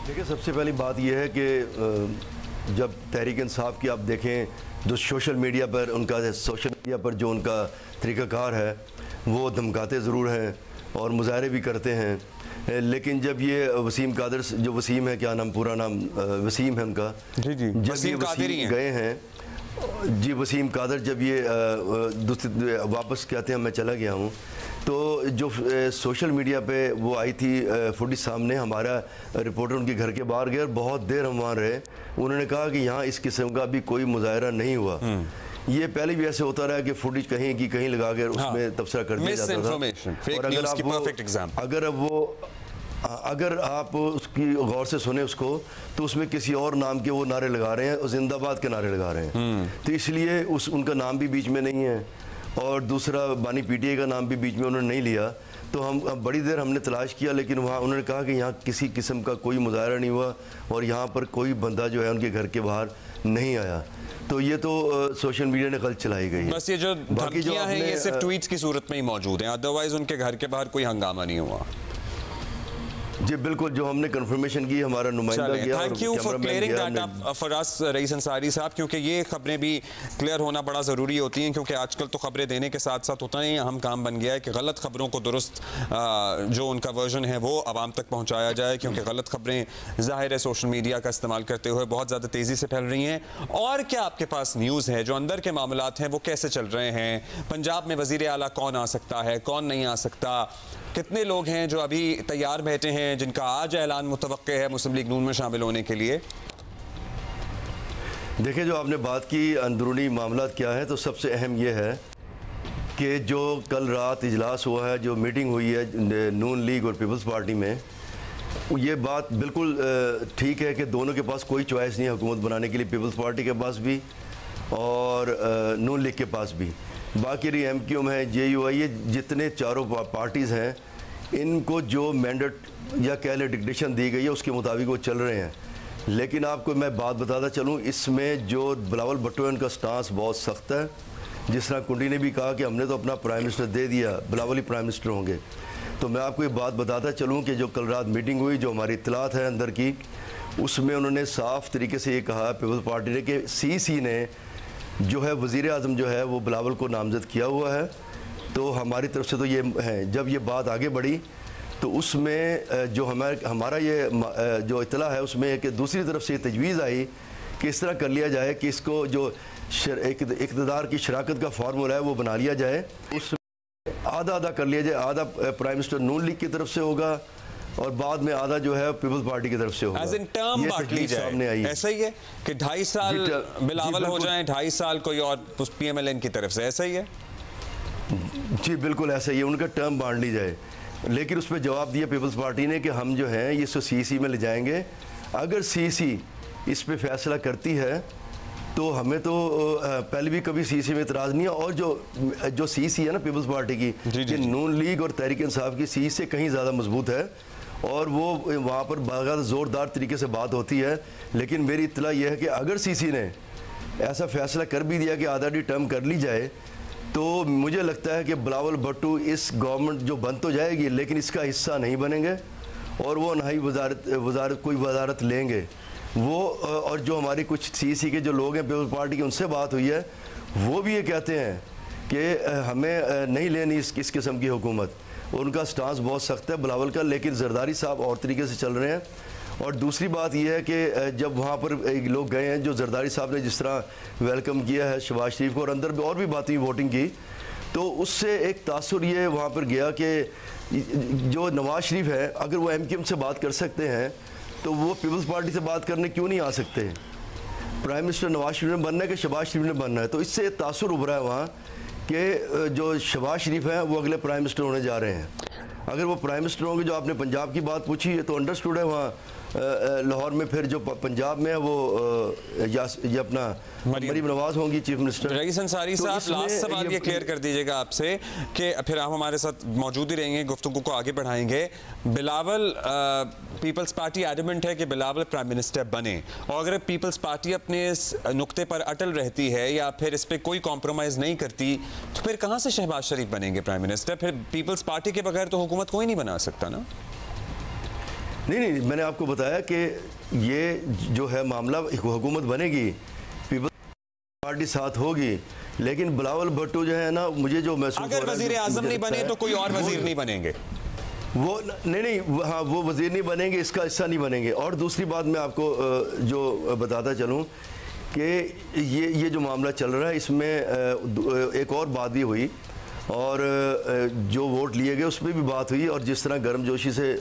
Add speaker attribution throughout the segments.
Speaker 1: देखिए, सबसे पहली बात यह है कि जब तहरीक इंसाफ की आप देखें, जो सोशल मीडिया पर जो उनका तरीक़ाकार है वो धमकाते ज़रूर हैं और मुज़ाहरे भी करते हैं, लेकिन जब ये वसीम कादर, जो वसीम है, क्या नाम, पूरा नाम वसीम है उनका,
Speaker 2: जी जी,
Speaker 1: जब ये वसीम गए हैं जी, वसीम कादर, जब ये वापस कहते हैं मैं चला गया हूँ, तो जो सोशल मीडिया पे वो आई थी फुटेज सामने, हमारा रिपोर्टर उनके घर के बाहर गया और बहुत देर हम वहाँ रहे। उन्होंने कहा कि यहाँ इस किस्म का भी कोई मुजाहरा नहीं हुआ। ये पहले भी ऐसे होता रहा कि फुटेज कहीं की कहीं लगा कर उसमें तबसरा कर दिया जाता था। और अगर आप उसकी गौर से सुने उसको, तो उसमें किसी और नाम के वो नारे लगा रहे हैं, जिंदाबाद के नारे लगा रहे हैं। तो इसलिए उनका नाम भी बीच में नहीं है, और दूसरा बानी पीटीआई का नाम भी बीच में उन्होंने नहीं लिया। तो हम बड़ी देर हमने तलाश किया, लेकिन वहाँ उन्होंने कहा कि यहाँ किसी किस्म का कोई मुजाहरा नहीं हुआ और यहाँ पर कोई बंदा जो है उनके घर के बाहर नहीं आया। तो ये तो सोशल मीडिया ने गलत चलाई गई है।
Speaker 2: बस ये जो धमकियां हैं ये सिर्फ ट्वीट्स की सूरत में ही मौजूद हैं, अदरवाइज उनके घर के बाहर कोई हंगामा नहीं हुआ।
Speaker 1: जी बिल्कुल, जो हमने कंफर्मेशन की, हमारा नुमाइंदा गया।
Speaker 2: Thank you for clearing that for us Raees Ansari साहब, क्योंकि ये खबरें भी क्लियर होना बड़ा ज़रूरी होती हैं, क्योंकि आजकल तो खबरें देने के साथ साथ उतना ही अहम काम बन गया है कि गलत खबरों को दुरुस्त जो उनका वर्जन है वो आवाम तक पहुँचाया जाए, क्योंकि गलत खबरें ज़ाहिर है सोशल मीडिया का इस्तेमाल करते हुए बहुत ज़्यादा तेज़ी से फैल रही हैं। और क्या आपके पास न्यूज़ है, जो अंदर के मामलात हैं वो कैसे चल रहे हैं, पंजाब में वज़ीर आला कौन आ सकता है, कौन नहीं आ सकता, कितने लोग हैं जो अभी तैयार बैठे हैं जिनका आज ऐलान मुतवक्के है मुस्लिम लीग नून में शामिल होने के लिए?
Speaker 1: देखिए, जो आपने बात की अंदरूनी मामलात क्या है, तो सबसे अहम यह है कि जो कल रात इजलास हुआ है, जो मीटिंग हुई है नून लीग और पीपल्स पार्टी में, ये बात बिल्कुल ठीक है कि दोनों के पास कोई चॉइस नहीं है हुकूमत बनाने के लिए, पीपल्स पार्टी के पास भी और नून लीग के पास भी। बाकी रही MQM है, JUI, ये जितने चारों पार्टीज़ हैं, इनको जो मैंडेट या कह लें डिक्टेशन दी गई है उसके मुताबिक वो चल रहे हैं। लेकिन आपको मैं बात बताता चलूँ, इसमें जो बिलावल भुट्टो है उनका स्टांस बहुत सख्त है। जिस तरह कुंडी ने भी कहा कि हमने तो अपना प्राइम मिनिस्टर दे दिया, बिलावल ही प्राइम मिनिस्टर होंगे। तो मैं आपको ये बात बताता चलूँ कि जो कल रात मीटिंग हुई, जो हमारी इत्तलात है अंदर की, उसमें उन्होंने साफ़ तरीके से ये कहा पीपल्स पार्टी ने कि CC ने जो है वज़ीर आज़म जो है वो बिलावल को नामज़द किया हुआ है। तो हमारी तरफ से तो ये है, जब ये बात आगे बढ़ी तो उसमें जो हमारा ये जो इत्तला है उसमें कि दूसरी तरफ से तजवीज़ आई कि इस तरह कर लिया जाए कि इसको जो इक़्तिदार की शराकत का फार्मूला है वो बना लिया जाए, उसमें आधा आधा कर लिया जाए, आधा प्राइम मिनिस्टर नून लीग की तरफ से होगा और बाद में आधा जो है पीपल्स पार्टी की तरफ से होगा।
Speaker 2: ये तजवीज़ सामने आई है। ऐसा ही है कि 2.5 साल बिलावल हो जाएं, 2.5 साल कोई और PMLN की तरफ से, ऐसा ही है?
Speaker 1: जी बिल्कुल ऐसा ही है, उनका टर्म बांट ली जाए। लेकिन उस पर जवाब दिया पीपल्स पार्टी ने कि हम जो हैं ये इसको CC में ले जाएंगे। अगर CC इस पे फैसला करती है तो हमें तो पहले भी कभी CC में इतराज़ नहीं है। और जो CC है ना पीपल्स पार्टी की, कि नून लीग और तहरीक इंसाफ की CC से कहीं ज़्यादा मजबूत है और वो वहाँ पर बहुत ज़ोरदार तरीके से बात होती है। लेकिन मेरी इत्तला यह है कि अगर CC ने ऐसा फैसला कर भी दिया कि आधा टर्म कर ली जाए, तो मुझे लगता है कि बिलावल भुट्टो इस गवर्नमेंट जो बन तो जाएगी लेकिन इसका हिस्सा नहीं बनेंगे और वो ना ही वजारत लेंगे वो। और जो हमारी कुछ CC के जो लोग हैं पीपल्स पार्टी के, उनसे बात हुई है, वो भी ये कहते हैं कि हमें नहीं लेनी इस किस्म की हुकूमत। उनका स्टांस बहुत सख्त है बिलावल का, लेकिन जरदारी साहब और तरीके से चल रहे हैं। और दूसरी बात यह है कि जब वहाँ पर लोग गए हैं, जो जरदारी साहब ने जिस तरह वेलकम किया है शहबाज शरीफ को और अंदर भी और भी बातें वोटिंग की, तो उससे एक तासुर ये वहाँ पर गया कि जो नवाज शरीफ है, अगर वो MQM से बात कर सकते हैं तो वो पीपल्स पार्टी से बात करने क्यों नहीं आ सकते? प्राइम मिनिस्टर नवाज शरीफ ने बनना है कि शहबाज शरीफ ने बनना है? तो इससे तासुर उभरा है वहाँ कि जो शहबाज शरीफ हैं वो अगले प्राइम मिनिस्टर होने जा रहे हैं। अगर वो प्राइम मिनिस्टर होंगे, जो आपने पंजाब की बात पूछी है, तो अंडरस्टूड है वहाँ लाहौर में फिर जो पंजाब में है वो ये अपना मरीम नवाज होंगी चीफ मिनिस्टर।
Speaker 2: रईस अंसारी साहब, लास्ट सवाल ये क्लियर कर दीजिएगा आपसे कि फिर आप हमारे साथ मौजूद ही रहेंगे, गुफ्तगू को आगे बढ़ाएंगे। बिलावल पीपल्स पार्टी एडमेंट है कि बिलावल प्राइम मिनिस्टर बने, और अगर पीपल्स पार्टी अपने इस नुक्ते पर अटल रहती है या फिर इस पर कोई कॉम्प्रोमाइज़ नहीं करती, तो फिर कहाँ से शहबाज शरीफ बनेंगे प्राइम मिनिस्टर? फिर पीपल्स पार्टी के बगैर तो हुकूमत कोई नहीं बना सकता ना।
Speaker 1: नहीं नहीं, मैंने आपको बताया कि ये जो है मामला, हुकूमत बनेगी, पीपल्स पार्टी साथ होगी, लेकिन बिलावल भुट्टो जो है ना, मुझे जो महसूस हो रहा है,
Speaker 2: अगर वजीर आजम नहीं बने तो कोई और वजीर नहीं बनेंगे,
Speaker 1: वो नहीं, हाँ, वो वजीर नहीं बनेंगे, इसका हिस्सा नहीं बनेंगे। और दूसरी बात मैं आपको जो बताता चलूँ कि ये जो मामला चल रहा है, इसमें एक और बात भी हुई, और जो वोट लिए गए उस पर भी बात हुई, और जिस तरह गर्मजोशी से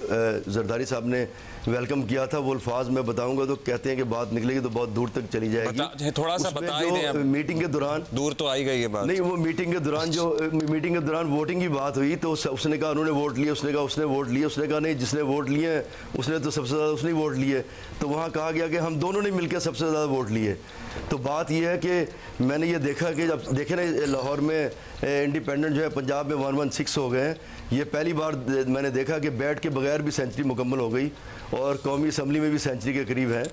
Speaker 1: जरदारी साहब ने वेलकम किया था, वो अल्फाज मैं बताऊंगा तो कहते हैं कि बात निकलेगी तो बहुत दूर तक चली जाएगी।
Speaker 2: थोड़ा सा बता ही दें,
Speaker 1: मीटिंग के दौरान
Speaker 2: दूर तो आई गई है बात।
Speaker 1: नहीं, वो मीटिंग के दौरान वोटिंग की बात हुई, तो उसने कहा उन्होंने वोट लिए, उसने कहा उसने वोट लिए, उसने कहा नहीं, जिसने वोट लिए उसने तो सबसे ज़्यादा उसने वोट लिए। तो वहाँ कहा गया कि हम दोनों ने मिलकर सबसे ज़्यादा वोट लिए। तो बात यह है कि मैंने ये देखा कि जब देखे ना, लाहौर में इंडिपेंडेंट जो है पंजाब में 116 हो गए हैं। ये पहली बार मैंने देखा कि बैट के बगैर भी सेंचुरी मुकम्मल हो गई, और कौमी असम्बली में भी सेंचुरी के करीब है।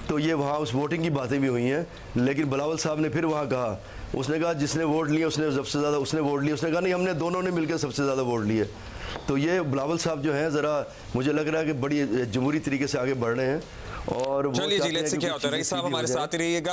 Speaker 1: तो ये वहाँ उस वोटिंग की बातें भी हुई हैं, लेकिन बिलावल साहब ने फिर वहाँ कहा, उसने कहा जिसने वोट लिए उसने सबसे ज़्यादा उसने वोट लिए, उसने कहा नहीं, हमने दोनों ने मिलकर सबसे ज़्यादा वोट लिए। तो ये बिलावल साहब जो हैं, ज़रा मुझे लग रहा है कि बड़ी जमहूरी तरीके से आगे बढ़ रहे हैं। और
Speaker 2: चलिए जी, लेट्स सी क्या होता है। रईस साहब हमारे साथ ही रहिएगा।